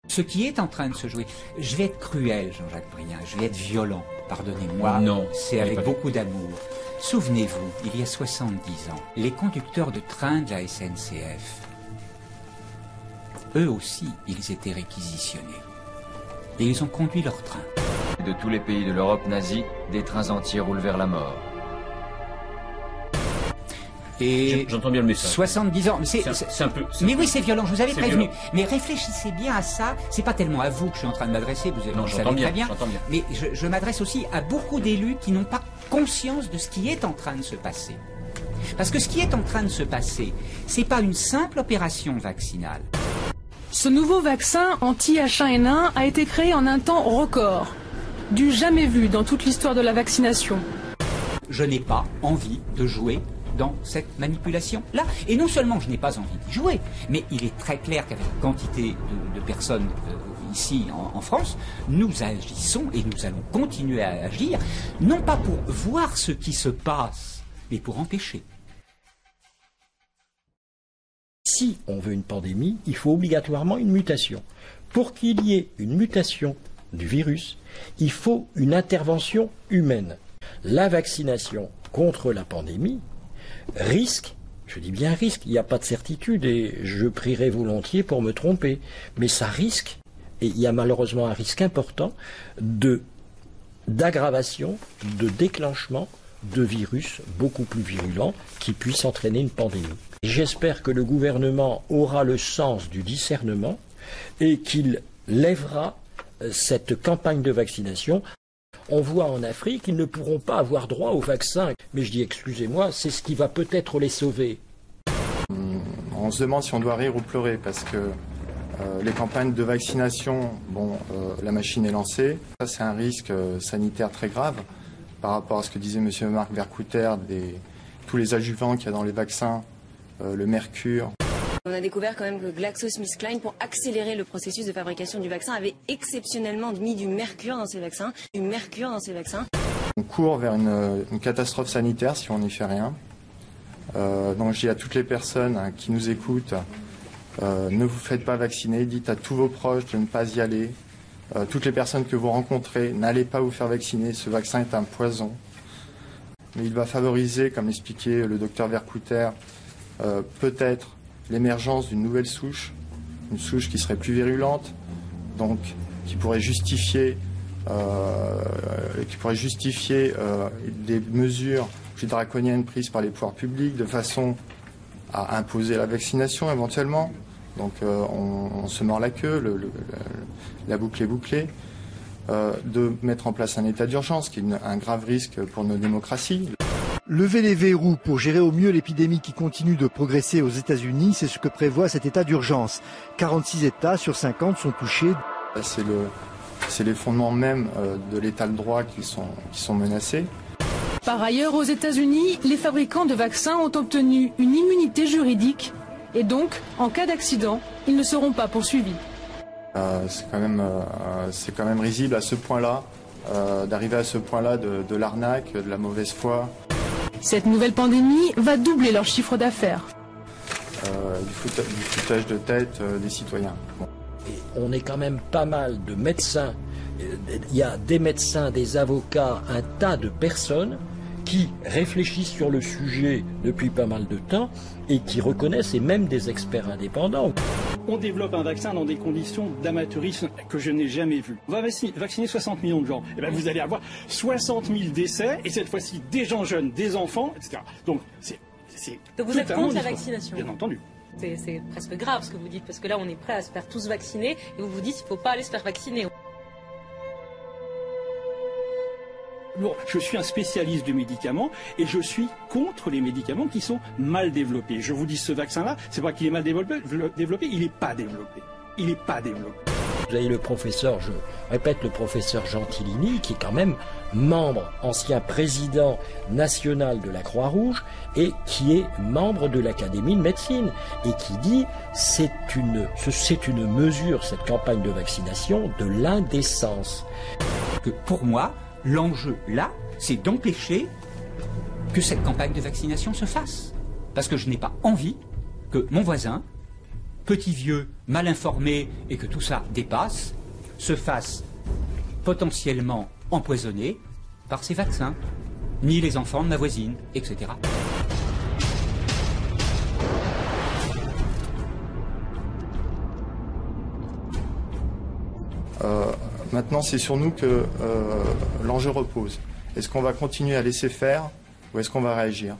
Ce qui est en train de se jouer, je vais être cruel, Jean-Jacques Brien, je vais être violent, pardonnez-moi, c'est avec beaucoup d'amour. Souvenez-vous, il y a 70 ans, les conducteurs de train de la SNCF, eux aussi, ils étaient réquisitionnés. Et ils ont conduit leur train. De tous les pays de l'Europe nazie, des trains entiers roulent vers la mort. Et j'entends bien le message. 70 ans. C'est un peu. Mais oui, c'est violent, je vous avais prévenu. Violent. Mais réfléchissez bien à ça. C'est pas tellement à vous que je suis en train de m'adresser, vous Non, le savez très bien. J'entends bien. Mais je m'adresse aussi à beaucoup d'élus qui n'ont pas conscience de ce qui est en train de se passer. Parce que ce qui est en train de se passer, c'est pas une simple opération vaccinale. Ce nouveau vaccin anti-H1N1 a été créé en un temps record, du jamais vu dans toute l'histoire de la vaccination. Je n'ai pas envie de jouer dans cette manipulation-là. Et non seulement je n'ai pas envie d'y jouer, mais il est très clair qu'avec une quantité de personnes ici en France, nous agissons et nous allons continuer à agir, non pas pour voir ce qui se passe, mais pour empêcher. Si on veut une pandémie, il faut obligatoirement une mutation. Pour qu'il y ait une mutation du virus, il faut une intervention humaine. La vaccination contre la pandémie risque, je dis bien risque, il n'y a pas de certitude et je prierai volontiers pour me tromper, mais ça risque, et il y a malheureusement un risque important d'aggravation, de déclenchement de virus beaucoup plus virulents qui puissent entraîner une pandémie. J'espère que le gouvernement aura le sens du discernement et qu'il lèvera cette campagne de vaccination. On voit en Afrique qu'ils ne pourront pas avoir droit au vaccin. Mais je dis, excusez-moi, c'est ce qui va peut-être les sauver. On se demande si on doit rire ou pleurer parce que les campagnes de vaccination, la machine est lancée. Ça, c'est un risque sanitaire très grave par rapport à ce que disait M. Marc Vercouter, tous les adjuvants qu'il y a dans les vaccins, le mercure. On a découvert quand même que GlaxoSmithKline, pour accélérer le processus de fabrication du vaccin, avait exceptionnellement mis du mercure dans ces vaccins. On court vers une catastrophe sanitaire si on n'y fait rien. Donc je dis à toutes les personnes qui nous écoutent, ne vous faites pas vacciner, dites à tous vos proches de ne pas y aller. Toutes les personnes que vous rencontrez, n'allez pas vous faire vacciner, ce vaccin est un poison. Mais il va favoriser, comme l'expliquait le docteur Vercouter, peut-être l'émergence d'une nouvelle souche, une souche qui serait plus virulente, donc qui pourrait justifier des mesures plus draconiennes prises par les pouvoirs publics de façon à imposer la vaccination éventuellement. Donc on se mord la queue, la boucle est bouclée. De mettre en place un état d'urgence qui est un grave risque pour nos démocraties. Lever les verrous pour gérer au mieux l'épidémie qui continue de progresser aux États-Unis, c'est ce que prévoit cet état d'urgence. 46 États sur 50 sont touchés. C'est les fondements même de l'état de droit qui sont menacés. Par ailleurs, aux États-Unis, les fabricants de vaccins ont obtenu une immunité juridique et donc, en cas d'accident, ils ne seront pas poursuivis. C'est quand même risible à ce point-là, d'arriver à ce point-là de l'arnaque, de la mauvaise foi. Cette nouvelle pandémie va doubler leur chiffre d'affaires. Du foutage de tête des citoyens. Bon. Et on est quand même pas mal de médecins. Il y a des médecins, des avocats, un tas de personnes qui réfléchissent sur le sujet depuis pas mal de temps et qui reconnaissent, et même des experts indépendants. On développe un vaccin dans des conditions d'amateurisme que je n'ai jamais vues. On va vacciner 60 millions de gens. Et bien vous allez avoir 60 000 décès, et cette fois-ci des gens jeunes, des enfants, etc. Donc vous êtes contre la vaccination? Bien entendu. C'est presque grave ce que vous dites, parce que là on est prêt à se faire tous vacciner, et vous vous dites qu'il ne faut pas aller se faire vacciner. Bon, je suis un spécialiste du médicament et je suis contre les médicaments qui sont mal développés. Je vous dis, ce vaccin-là, c'est pas qu'il est mal développé, il n'est pas développé. Il n'est pas développé. Vous avez le professeur, je répète, le professeur Gentilini, qui est quand même membre, ancien président national de la Croix-Rouge et qui est membre de l'Académie de médecine et qui dit c'est une mesure, cette campagne de vaccination, de l'indécence. Que pour moi, l'enjeu, là, c'est d'empêcher que cette campagne de vaccination se fasse. Parce que je n'ai pas envie que mon voisin petits vieux mal informés et que tout ça dépasse, se fassent potentiellement empoisonnés par ces vaccins, ni les enfants de ma voisine, etc. Maintenant, c'est sur nous que l'enjeu repose. Est-ce qu'on va continuer à laisser faire ou est-ce qu'on va réagir ?